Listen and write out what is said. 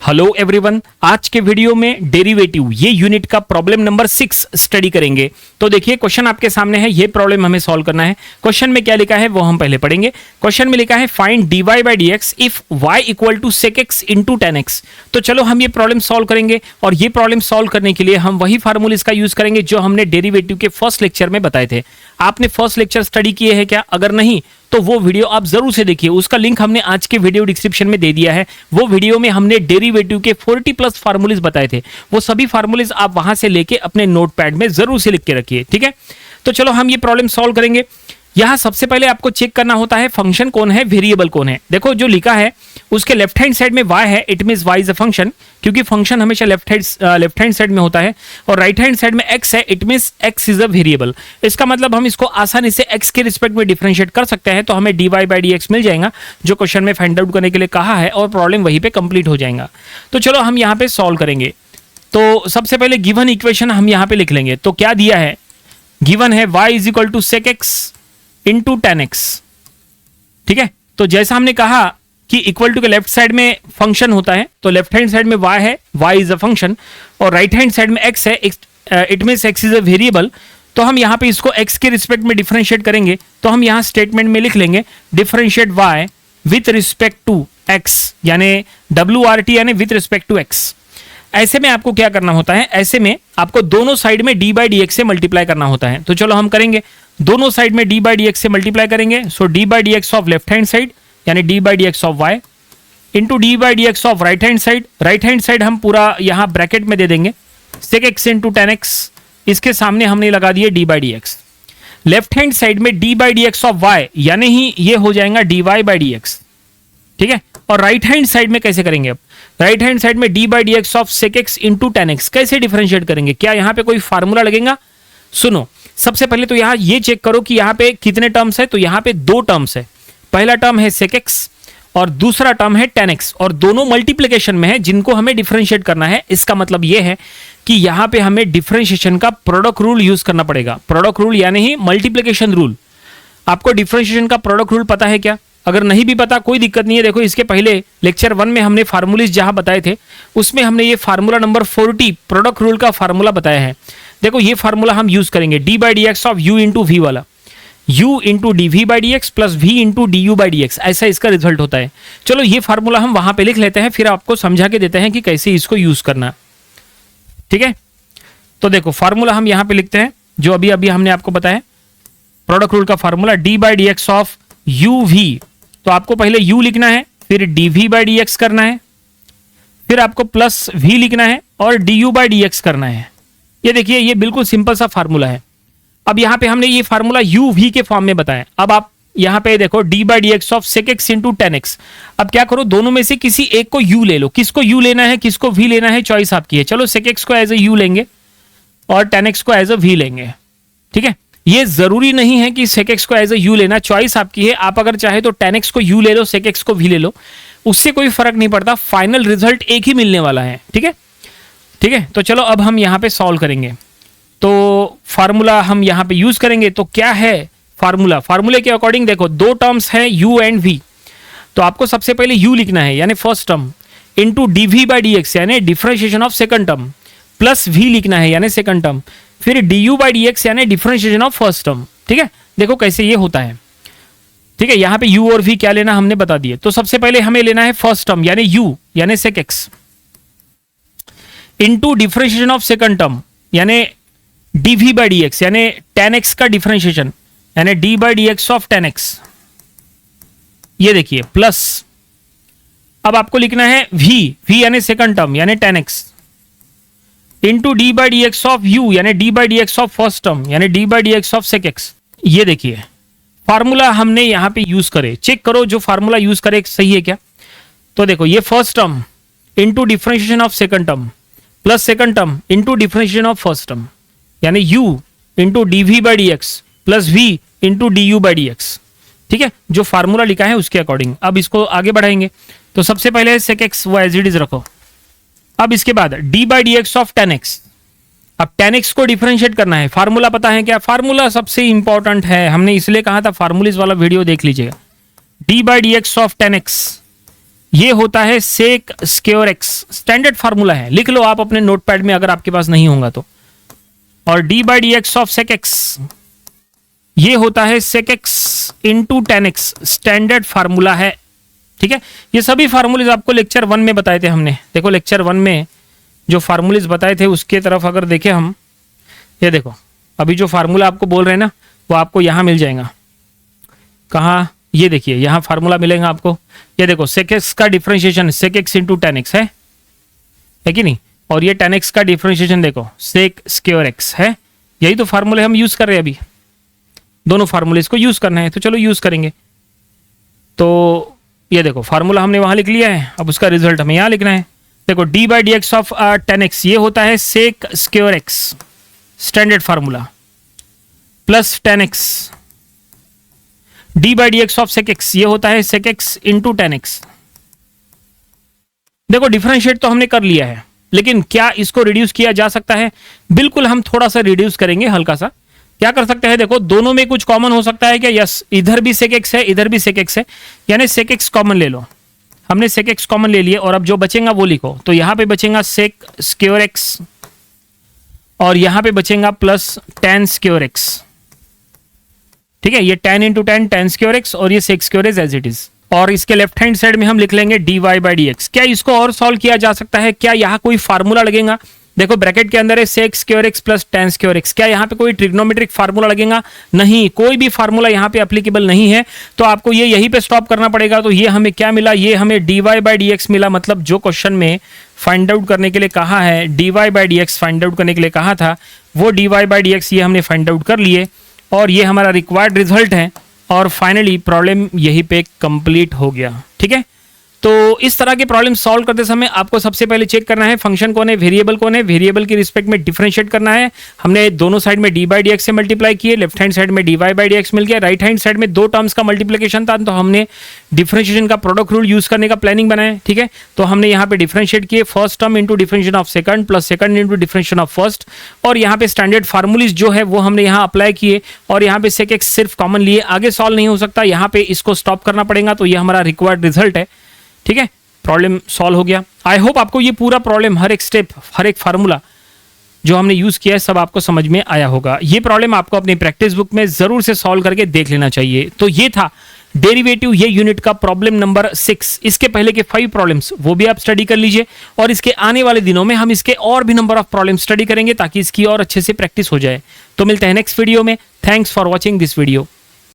Hello everyone, आज के video में डेरिवेटिव ये यूनिट का प्रॉब्लम नंबर 6 स्टडी करेंगे। तो देखिए क्वेश्चन आपके सामने है, ये प्रॉब्लम हमें सॉल्व करना है। क्वेश्चन में क्या लिखा है वो हम पहले पढ़ेंगे। क्वेश्चन में लिखा है find dy by dx if y equal to sec x into tan x। तो चलो हम ये प्रॉब्लम सॉल्व करेंगे और ये प्रॉब्लम सॉल्व करने के लिए हम वही फार्मूले का यूज करेंगे जो हमने डेरिवेटिव के फर्स्ट लेक्चर में बताए थे। आपने फर्स्ट लेक्चर स्टडी किए हैं क्या? अगर नहीं तो वो वीडियो आप जरूर से देखिए, उसका लिंक हमने आज के वीडियो डिस्क्रिप्शन में दे दिया है। वो वीडियो में हमने डेरिवेटिव के 40+ फार्मूलेज बताए थे, वो सभी फार्मूलेज आप वहां से लेके अपने नोटपैड में जरूर से लिख के रखिए, ठीक है। तो चलो हम ये प्रॉब्लम सॉल्व करेंगे। यहां सबसे पहले आपको चेक करना होता है फंक्शन कौन है, वेरिएबल कौन है। देखो जो लिखा है उसके लेफ्ट हैंड साइड में y है, it means y is a function, क्योंकि फंक्शन हमेशा लेफ्ट हैंड साइड में होता है। और राइट हैंड साइड में x है, it means x is a variable. इसका मतलब हम इसको आसानी से x के रिस्पेक्ट में डिफरेंशिएट कर सकते हैं। तो हमें dy बाई dx मिल जाएगा जो क्वेश्चन में फाइंड आउट करने के लिए कहा है, और प्रॉब्लम वहीं पे कंप्लीट हो जाएगा। तो चलो हम यहाँ पे सॉल्व करेंगे। तो सबसे पहले गिवन इक्वेशन हम यहाँ पे लिख लेंगे। तो क्या दिया है, गिवन है y is equal to sec x into tan x, ठीक है। तो जैसा हमने कहा कि इक्वल टू के लेफ्ट साइड में फंक्शन होता है, तो लेफ्ट हैंड साइड में y है, y इज अ फंक्शन, और राइट हैंड साइड में x है, it means x is a variable. तो हम यहाँ पे इसको x के रिस्पेक्ट में डिफरेंशिएट करेंगे। तो हम यहाँ स्टेटमेंट में लिख लेंगे differentiate y with respect to x, यानी WRT यानी विथ रिस्पेक्ट टू x। ऐसे में आपको क्या करना होता है, ऐसे में आपको दोनों साइड में d बाई dx से मल्टीप्लाई करना होता है। तो चलो हम करेंगे, दोनों साइड में d बाई dx से मल्टीप्लाई करेंगे। सो d by dx of left hand side यानी d by dx of y into d by dx of right hand side. Right hand side हम पूरा यहाँ ब्रैकेट में दे देंगे sec x into tan x, इसके सामने हमने लगा दिए d by dx। Left hand side में d by dx of y यानी ही ये हो जाएगा dy बाई dx, ठीक है। और राइट हैंड साइड में कैसे करेंगे, अब राइट हैंड साइड में d by dx of sec x into tan x कैसे डिफरेंशिएट करेंगे? क्या यहाँ पे कोई फार्मूला लगेगा? सुनो, सबसे पहले तो यहाँ ये चेक करो कि यहाँ पे कितने टर्म्स है। तो यहाँ पे दो टर्म्स है, पहला टर्म है sec x और दूसरा टर्म है tan x, और दोनों मल्टीप्लिकेशन में है जिनको हमें डिफरेंशिएट करना है। इसका मतलब ये है कि यहाँ पे हमें डिफरेंशिएशन का प्रोडक्ट रूल यूज करना पड़ेगा। प्रोडक्ट रूल यानी ही मल्टीप्लिकेशन रूल। आपको डिफरेंशिएशन का प्रोडक्ट रूल पता है क्या? अगर नहीं भी पता कोई दिक्कत नहीं है। देखो इसके पहले लेक्चर 1 में हमने फार्मूलेज जहां बताए थे उसमें हमने ये फार्मूला नंबर 40 प्रोडक्ट रूल का फार्मूला बताया है। देखो ये फार्मूला हम यूज करेंगे, d by dx of u into V वाला, u into D V by D X plus v into D U by D X, ऐसा इसका रिजल्ट होता है। चलो ये फार्मूला हम वहां पे लिख लेते हैं, फिर आपको समझा के देते हैं कि कैसे इसको यूज करना, ठीक है। तो देखो फार्मूला हम यहाँ पे लिखते हैं जो अभी अभी हमने आपको बताया, प्रोडक्ट रूल का formula d by dx of u v। तो आपको पहले u लिखना है, फिर dv बाई dx करना है, फिर आपको प्लस v लिखना है और du बाई dx करना है। ये देखिए ये बिल्कुल सिंपल सा फार्मूला है। अब यहाँ पे हमने ये फार्मूला u v के फॉर्म में बताया। अब आप यहाँ पे देखो d by dx of sec x into tan x। अब क्या करो, दोनों में से किसी एक को u ले लो। किसको u लेना है, किसको v लेना है, चॉइस आपकी है। चलो sec x को एज ए u लेंगे और tan x को एज ए v लेंगे, ठीक है। ये जरूरी नहीं है कि sec x को एज ए u लेना, चॉइस आपकी है। आप अगर चाहे तो tan x को u ले लो, sec x को v ले लो, उससे कोई फर्क नहीं पड़ता, फाइनल रिजल्ट एक ही मिलने वाला है, ठीक है, ठीक है। तो चलो अब हम यहाँ पे सॉल्व करेंगे। तो फार्मूला हम यहाँ पे यूज करेंगे। तो क्या है फार्मूला, फार्मूले के अकॉर्डिंग देखो दो टर्म्स है u एंड v। तो आपको सबसे पहले u लिखना है यानी first term, into dv by dx यानी differentiation of second term, plus v लिखना है यानी सेकंड टर्म, फिर du बाई dx यानी डिफरेंशिएशन ऑफ फर्स्ट टर्म, ठीक है। देखो कैसे ये होता है, ठीक है। यहाँ पे u और v क्या लेना हमने बता दिए। तो सबसे पहले हमें लेना है फर्स्ट टर्म यानी u यानी sec x into differentiation of second term यानी dv बाई dx यानी tan x का डिफरेंशिएशन यानी d by dx of tan x। ये देखिए प्लस, अब आपको लिखना है v यानी सेकंड टर्म यानी tan x into d by dx of u यानी d by dx of first term यानी d by dx of sec x। ये देखिए फार्मूला हमने यहाँ पे यूज करे, चेक करो जो फार्मूला यूज करे सही है क्या। तो देखो ये first term into differentiation of second term plus second term into differentiation of first term यानी u into dv by dx plus v into du by dx, ठीक है। जो फार्मूला लिखा है उसके अकॉर्डिंग अब इसको आगे बढ़ाएंगे। तो सबसे पहले sec x वो एज इट इज रखो। अब इसके बाद d by dx of tan x। अब tan x को डिफरेंशिएट करना है, फार्मूला पता है क्या? फार्मूला सबसे इंपॉर्टेंट है, हमने इसलिए कहा था फार्मूलेज वाला वीडियो देख लीजिएगा। d by dx of tan x ये होता है sec square X, standard formula है, लिख लो आप अपने नोटपैड में अगर आपके पास नहीं होगा तो। और D by D X of sec X ये होता है sec X into tan X, standard formula है। ठीक है, ये सभी फार्मूलेज आपको लेक्चर 1 में बताए थे हमने। देखो लेक्चर 1 में जो फार्मूलेज बताए थे उसके तरफ अगर देखें हम, ये देखो अभी जो फार्मूला आपको बोल रहे हैं ना वो आपको यहां मिल जाएगा। कहाँ? ये देखिए यहां फार्मूला मिलेगा आपको। ये देखो सेक एक्स का differentiation sec X into tan X है कि नहीं, और ये टेन एक्स का डिफरेंशिएशन देखो सेक स्क्वायर एक्स है। यही तो फार्मूले हम यूज कर रहे हैं अभी, दोनों फार्मूले इसको यूज करना है तो चलो यूज करेंगे। तो ये देखो फार्मूला हमने वहां लिख लिया है, अब उसका रिजल्ट हमें यहां लिखना है। देखो D by D X of tan X ये होता है sec square X, standard formula, plus tan X. D by D X of sec X ये होता है sec X into tan X. देखो डिफरेंशिएट तो हमने कर लिया है, लेकिन क्या इसको रिड्यूस किया जा सकता है? बिल्कुल, हम थोड़ा सा रिड्यूस करेंगे, हल्का सा। क्या कर सकते हैं? देखो दोनों में कुछ कॉमन हो सकता है क्या? यस, इधर भी सेक एक्स है, इधर भी सेक एक्स है, यानी सेक एक्स कॉमन ले लो। हमने सेक एक्स कॉमन ले लिए और अब जो बचेगा वो लिखो। तो यहां पे बचेगा सेक स्क्वायर एक्स और यहां पे बचेगा प्लस टेन स्क्वायर एक्स। ठीक है, ये tan into tan, tan square X, और ये sec square X as it is. और इसके लेफ्ट हैंड साइड में हम लिख लेंगे D Y by D X. क्या इसको और सॉल्व किया जा सकता है? क्या यहाँ कोई फार्मूला लगेगा? देखो ब्रैकेट के अंदर है sec square X plus tan square X. क्या यहाँ पे कोई ट्रिग्नोमेट्रिक फार्मूला लगेगा? नहीं, कोई भी फार्मूला यहाँ पे एप्लीकेबल नहीं है। तो आपको ये यहीं पे स्टॉप करना पड़ेगा। तो ये हमें क्या मिला? ये हमें D Y by D X मिला। मतलब जो क्वेश्चन में फाइंड आउट करने के लिए कहा है, D Y by D X find out करने के लिए कहा था, वो D Y by D X ये हमने फाइंड आउट कर लिए और ये हमारा रिक्वायर्ड रिजल्ट है। और फाइनली प्रॉब्लम यहीं पे कंप्लीट हो गया। ठीक है, तो इस तरह के प्रॉब्लम सॉल्व करते समय आपको सबसे पहले चेक करना है फंक्शन कौन है, वेरिएबल कौन है। वेरिएबल की रिस्पेक्ट में डिफरेंशिएट करना है। हमने दोनों साइड में डी बाई डी एक्स से मल्टीप्लाई किए, लेफ्ट हैंड साइड में D Y by D X मिल गया, राइट हैंड साइड में दो टर्म्स का मल्टीप्लिकेशन था तो हमने डिफरेंशिएशन का प्रोडक्ट रूल यूज करने का प्लानिंग बनाया। ठीक है, तो हमने यहाँ पे डिफरेंशिएट किए, first term into differentiation of second plus second into differentiation of first. और यहाँ पे स्टैंडर्ड फार्मूलीज जो है वो हमने यहाँ अप्लाई किए और यहाँ पे सेक एक्स सिर्फ कॉमन लिए। आगे सॉल्व नहीं हो सकता, यहाँ पे इसको स्टॉप करना पड़ेगा। तो ये हमारा रिक्वायर्ड रिजल्ट है। ठीक है, प्रॉब्लम सॉल्व हो गया। आई होप आपको ये पूरा प्रॉब्लम, हर एक स्टेप, हर एक फार्मूला जो हमने यूज किया है सब आपको समझ में आया होगा। ये प्रॉब्लम आपको अपनी प्रैक्टिस बुक में जरूर से सॉल्व करके देख लेना चाहिए। तो ये था डेरिवेटिव ये यूनिट का प्रॉब्लम नंबर 6। इसके पहले के 5 प्रॉब्लम्स वो भी आप स्टडी कर लीजिए और इसके आने वाले दिनों में हम इसके और भी नंबर ऑफ प्रॉब्लम स्टडी करेंगे ताकि इसकी और अच्छे से प्रैक्टिस हो जाए। तो मिलते हैं नेक्स्ट वीडियो में। Thanks for watching this video.